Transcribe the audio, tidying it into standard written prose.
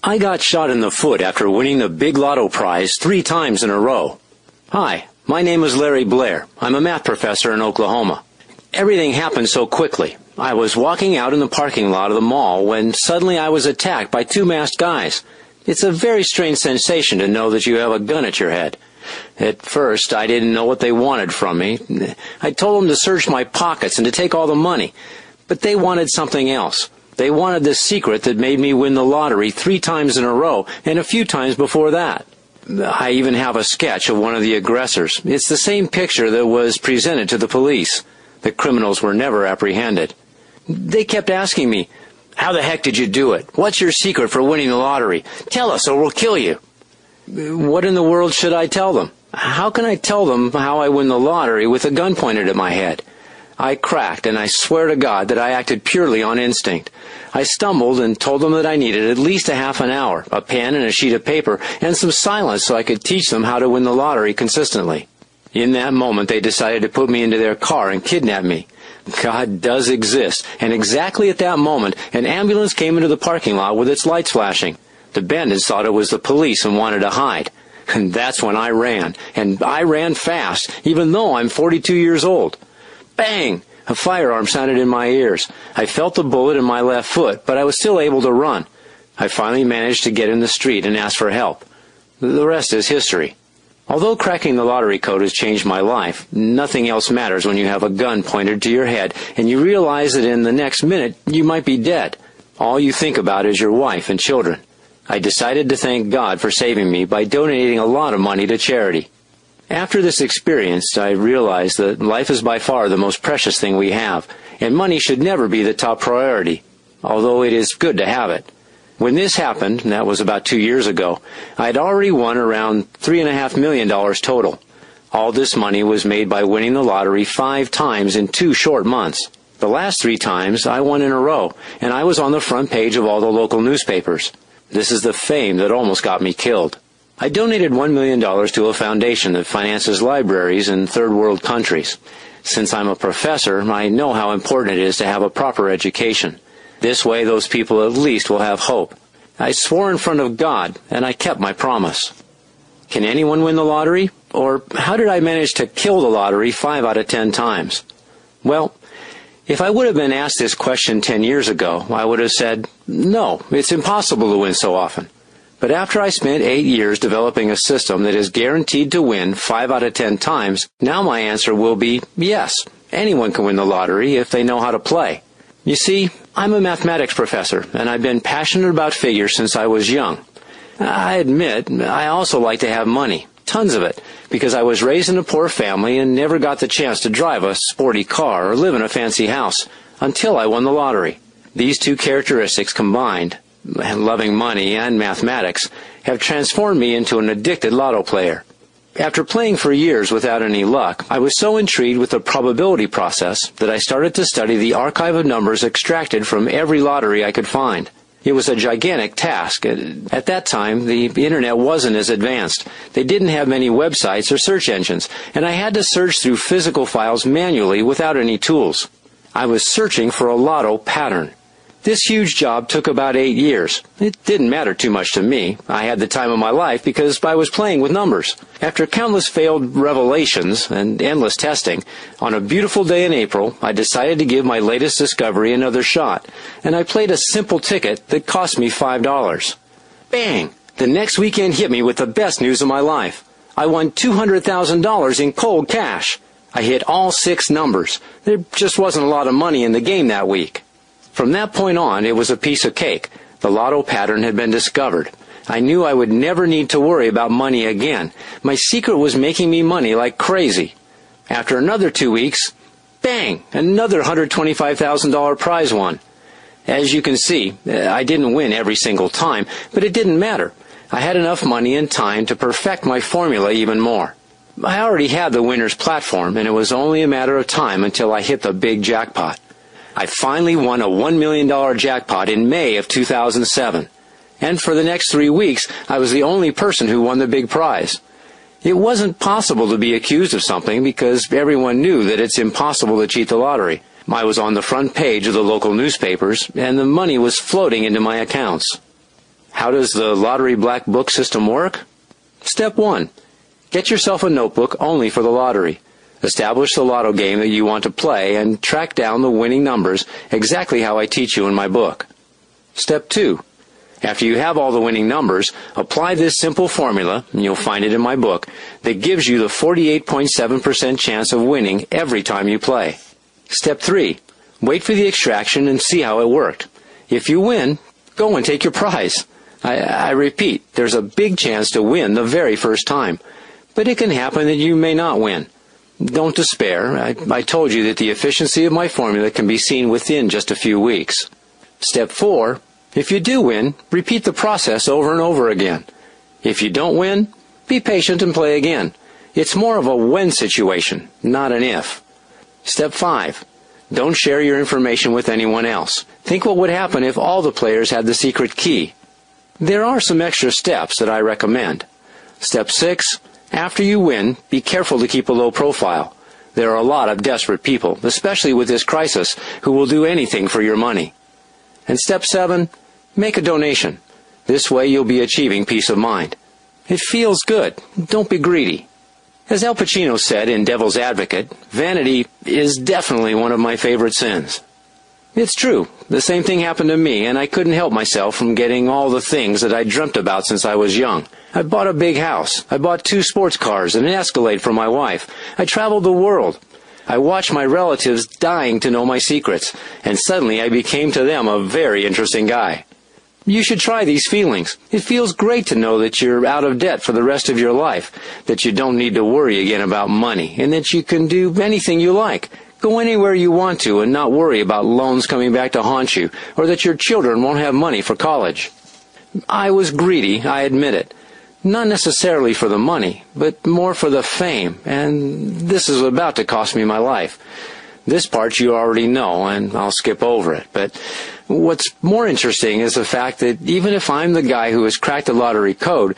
I got shot in the foot after winning the big lotto prize 3 times in a row. Hi, my name is Larry Blair. I'm a math professor in Oklahoma. Everything happened so quickly. I was walking out in the parking lot of the mall when suddenly I was attacked by 2 masked guys. It's a very strange sensation to know that you have a gun at your head. At first, I didn't know what they wanted from me. I told them to search my pockets and to take all the money. But they wanted something else. They wanted the secret that made me win the lottery 3 times in a row and a few times before that. I even have a sketch of one of the aggressors. It's the same picture that was presented to the police. The criminals were never apprehended. They kept asking me, "How the heck did you do it? What's your secret for winning the lottery? Tell us or we'll kill you." What in the world should I tell them? How can I tell them how I win the lottery with a gun pointed at my head? I cracked, and I swear to God that I acted purely on instinct. I stumbled and told them that I needed at least a half an hour, a pen and a sheet of paper, and some silence so I could teach them how to win the lottery consistently. In that moment, they decided to put me into their car and kidnap me. God does exist, and exactly at that moment, an ambulance came into the parking lot with its lights flashing. The bandits thought it was the police and wanted to hide. And that's when I ran, and I ran fast, even though I'm 42 years old. Bang! A firearm sounded in my ears. I felt the bullet in my left foot, but I was still able to run. I finally managed to get in the street and ask for help. The rest is history. Although cracking the lottery code has changed my life, nothing else matters when you have a gun pointed to your head and you realize that in the next minute you might be dead. All you think about is your wife and children. I decided to thank God for saving me by donating a lot of money to charity. After this experience, I realized that life is by far the most precious thing we have, and money should never be the top priority, although it is good to have it. When this happened, that was about 2 years ago, I had already won around $3.5 million total. All this money was made by winning the lottery 5 times in 2 short months. The last 3 times I won in a row, and I was on the front page of all the local newspapers. This is the fame that almost got me killed. I donated $1 million to a foundation that finances libraries in third world countries. Since I'm a professor, I know how important it is to have a proper education. This way, those people at least will have hope. I swore in front of God, and I kept my promise. Can anyone win the lottery? Or how did I manage to kill the lottery 5 out of 10 times? Well, if I would have been asked this question 10 years ago, I would have said, no, it's impossible to win so often. But after I spent 8 years developing a system that is guaranteed to win 5 out of 10 times, now my answer will be yes, anyone can win the lottery if they know how to play. You see, I'm a mathematics professor, and I've been passionate about figures since I was young. I admit, I also like to have money, tons of it, because I was raised in a poor family and never got the chance to drive a sporty car or live in a fancy house until I won the lottery. These 2 characteristics combined, loving money and mathematics, have transformed me into an addicted lotto player. After playing for years without any luck, I was so intrigued with the probability process that I started to study the archive of numbers extracted from every lottery I could find. It was a gigantic task. At that time, the internet wasn't as advanced. They didn't have many websites or search engines, and I had to search through physical files manually without any tools. I was searching for a lotto pattern. This huge job took about 8 years. It didn't matter too much to me. I had the time of my life because I was playing with numbers. After countless failed revelations and endless testing, on a beautiful day in April, I decided to give my latest discovery another shot, and I played a simple ticket that cost me $5. Bang! The next weekend hit me with the best news of my life. I won $200,000 in cold cash. I hit all 6 numbers. There just wasn't a lot of money in the game that week. From that point on, it was a piece of cake. The lotto pattern had been discovered. I knew I would never need to worry about money again. My secret was making me money like crazy. After another 2 weeks, bang! Another $125,000 prize won. As you can see, I didn't win every single time, but it didn't matter. I had enough money and time to perfect my formula even more. I already had the winner's platform, and it was only a matter of time until I hit the big jackpot. I finally won a $1 million jackpot in May of 2007. And for the next 3 weeks, I was the only person who won the big prize. It wasn't possible to be accused of something because everyone knew that it's impossible to cheat the lottery. I was on the front page of the local newspapers, and the money was floating into my accounts. How does the Lottery Blackbook system work? Step 1. Get yourself a notebook only for the lottery. Establish the lotto game that you want to play and track down the winning numbers exactly how I teach you in my book. Step 2. After you have all the winning numbers, apply this simple formula, and you'll find it in my book, that gives you the 48.7% chance of winning every time you play. Step 3. Wait for the extraction and see how it worked. If you win, go and take your prize. I repeat, there's a big chance to win the very first time, but it can happen that you may not win. Don't despair. I told you that the efficiency of my formula can be seen within just a few weeks. Step 4. If you do win, repeat the process over and over again. If you don't win, be patient and play again. It's more of a when situation, not an if. Step 5. Don't share your information with anyone else. Think what would happen if all the players had the secret key. There are some extra steps that I recommend. Step 6. After you win, be careful to keep a low profile. There are a lot of desperate people, especially with this crisis, who will do anything for your money. And Step 7. Make a donation. This way you'll be achieving peace of mind. It feels good. Don't be greedy. As Al Pacino said in Devil's Advocate, vanity is definitely one of my favorite sins. It's true. The same thing happened to me, and I couldn't help myself from getting all the things that I dreamt about since I was young. I bought a big house. I bought 2 sports cars and an Escalade for my wife. I traveled the world. I watched my relatives dying to know my secrets, and suddenly I became to them a very interesting guy. You should try these feelings. It feels great to know that you're out of debt for the rest of your life, that you don't need to worry again about money, and that you can do anything you like. Go anywhere you want to and not worry about loans coming back to haunt you, or that your children won't have money for college. I was greedy, I admit it. Not necessarily for the money, but more for the fame, and this is about to cost me my life. This part you already know, and I'll skip over it, but what's more interesting is the fact that even if I'm the guy who has cracked the lottery code,